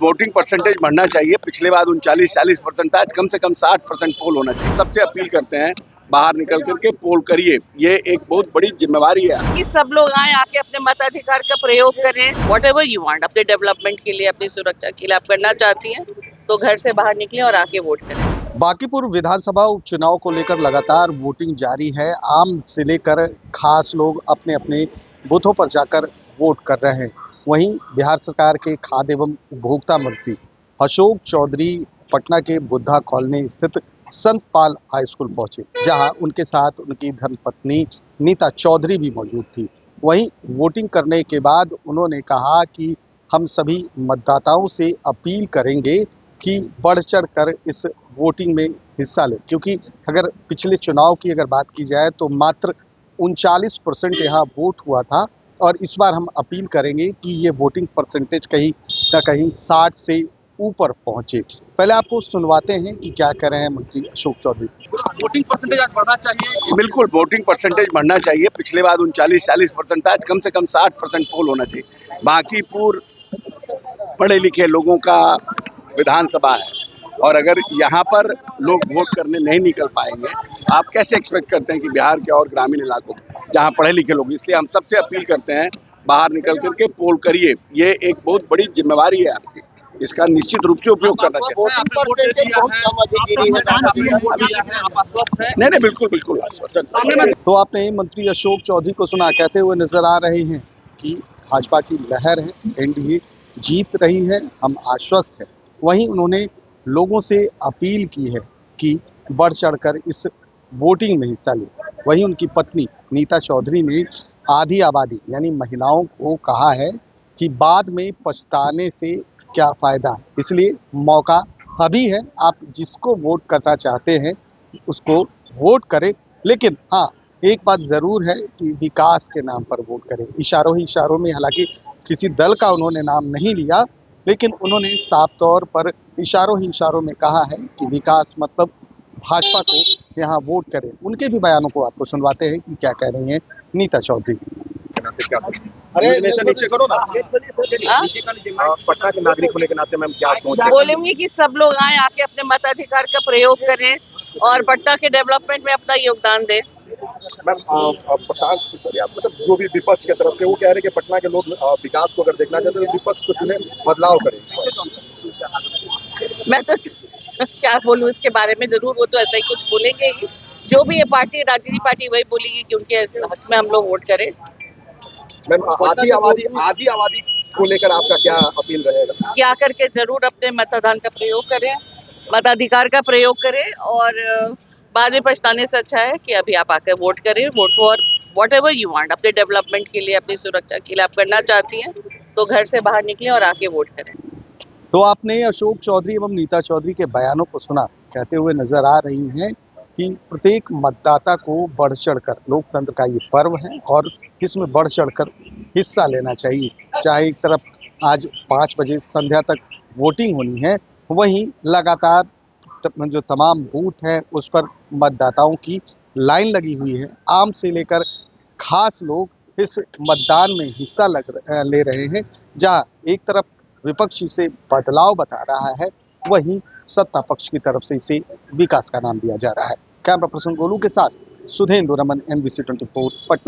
Voting percentage बढ़ना चाहिए। पिछले बार 39-40% था, आज कम से कम 60% पोल होना चाहिए। सबसे अपील करते हैं बाहर निकल करके पोल करिए, ये एक बहुत बड़ी जिम्मेवारी है कि सब लोग आए, आके अपने मताधिकार का प्रयोग करें। व्हाटएवर यू वांट, अपने डेवलपमेंट के लिए, अपनी सुरक्षा के लिए आप करना चाहती हैं तो घर से बाहर निकलें और आके वोट करें। बांकीपुर विधानसभा उपचुनाव को लेकर लगातार वोटिंग जारी है। आम से लेकर खास लोग अपने अपने बूथों पर जाकर वोट कर रहे हैं। वहीं बिहार सरकार के खाद्य एवं उपभोक्ता मंत्री अशोक चौधरी पटना के बुद्धा कॉलोनी स्थित संत पाल हाई स्कूल पहुंचे, जहां उनके साथ उनकी धर्मपत्नी नीता चौधरी भी मौजूद थी। वहीं वोटिंग करने के बाद उन्होंने कहा कि हम सभी मतदाताओं से अपील करेंगे कि बढ़ चढ़ कर इस वोटिंग में हिस्सा लें, क्योंकि अगर पिछले चुनाव की अगर बात की जाए तो मात्र 39% यहाँ वोट हुआ था और इस बार हम अपील करेंगे कि ये वोटिंग परसेंटेज कहीं ना कहीं 60 से ऊपर पहुंचे। पहले आपको सुनवाते हैं कि क्या कह रहे हैं मंत्री अशोक चौधरी। वोटिंग परसेंटेज आज बढ़ना चाहिए। बिल्कुल वोटिंग परसेंटेज बढ़ना चाहिए। पिछले बार 39-40% था, आज कम से कम 60% पोल होना चाहिए। बांकीपुर पढ़े लिखे लोगों का विधानसभा है और अगर यहाँ पर लोग वोट करने नहीं निकल पाएंगे, आप कैसे एक्सपेक्ट करते हैं कि बिहार के और ग्रामीण इलाकों जहाँ पढ़े लिखे लोग, इसलिए हम सबसे अपील करते हैं बाहर निकल करके पोल करिए, ये एक बहुत बड़ी जिम्मेवारी है आपकी, इसका निश्चित रूप से उपयोग करना चाहिए। नहीं, बिल्कुल बिल्कुल। तो आपने मंत्री अशोक चौधरी को सुना, कहते हुए नजर आ रहे हैं कि भाजपा की लहर है, एनडीए जीत रही है, हम आश्वस्त हैं। वहीं उन्होंने लोगों से अपील की है कि बढ़ चढ़कर इस वोटिंग में हिस्सा लें। वहीं उनकी पत्नी नीता चौधरी ने आधी आबादी यानी महिलाओं को कहा है कि बाद में पछताने से क्या फायदा, इसलिए मौका अभी है, आप जिसको वोट करना चाहते हैं उसको वोट करें, लेकिन हाँ एक बात जरूर है कि विकास के नाम पर वोट करें। इशारों ही इशारों में, हालांकि किसी दल का उन्होंने नाम नहीं लिया, लेकिन उन्होंने साफ तौर पर इशारों ही इशारों में कहा है कि विकास मतलब भाजपा को यहाँ वोट करें। उनके भी बयानों को आपको सुनवाते हैं कि क्या कह रही हैं नीता चौधरी। अरे नीचे करो ना। पटना के नागरिक होने के नाते मैम क्या सोच है? बोलेंगे कि सब लोग आए, आके अपने मताधिकार का प्रयोग करें और पटना के डेवलपमेंट में अपना योगदान दें। मैम प्रशांत किशोर आप मतलब जो भी विपक्ष की तरफ से वो कह रहे हैं कि पटना के लोग विकास को अगर देखना चाहते हैं तो विपक्ष को चुने, बदलाव करें। मैं तो क्या बोलूं इसके बारे में, जरूर वो तो ऐसा ही कुछ बोलेंगे ही। जो भी ये पार्टी, राजनीतिक पार्टी, वही बोलेगी कि उनके हक में हम लोग वोट करें। मैम आधी आबादी को लेकर आपका क्या अपील रहेगा? कि आकर के जरूर अपने मतदान का प्रयोग करें, मताधिकार का प्रयोग करें और बाद में पछताने से अच्छा है कि अभी आप आकर वोट करें। Vote for whatever you want, अपने डेवलपमेंट के लिए, अपनी सुरक्षा के लिए आप करना चाहती हैं तो घर से बाहर निकलें और आके वोट करें। तो आपने अशोक चौधरी एवं नीता चौधरी के बयानों को सुना, कहते हुए नजर आ रही हैं कि प्रत्येक मतदाता को बढ़ चढ़कर, लोकतंत्र का ये पर्व है और इसमें बढ़ चढ़कर हिस्सा लेना चाहिए। चाहे एक तरफ आज 5 बजे संध्या तक वोटिंग होनी है, वहीं लगातार जो तमाम बूथ हैं उस पर मतदाताओं की लाइन लगी हुई है। आम से लेकर खास लोग इस मतदान में हिस्सा ले रहे हैं, जहां एक तरफ विपक्ष इसे बदलाव बता रहा है, वहीं सत्ता पक्ष की तरफ से इसे विकास का नाम दिया जा रहा है। कैमरा पर्सन गोलू के साथ सुधेंद्र रमन, NBC 24 पटना।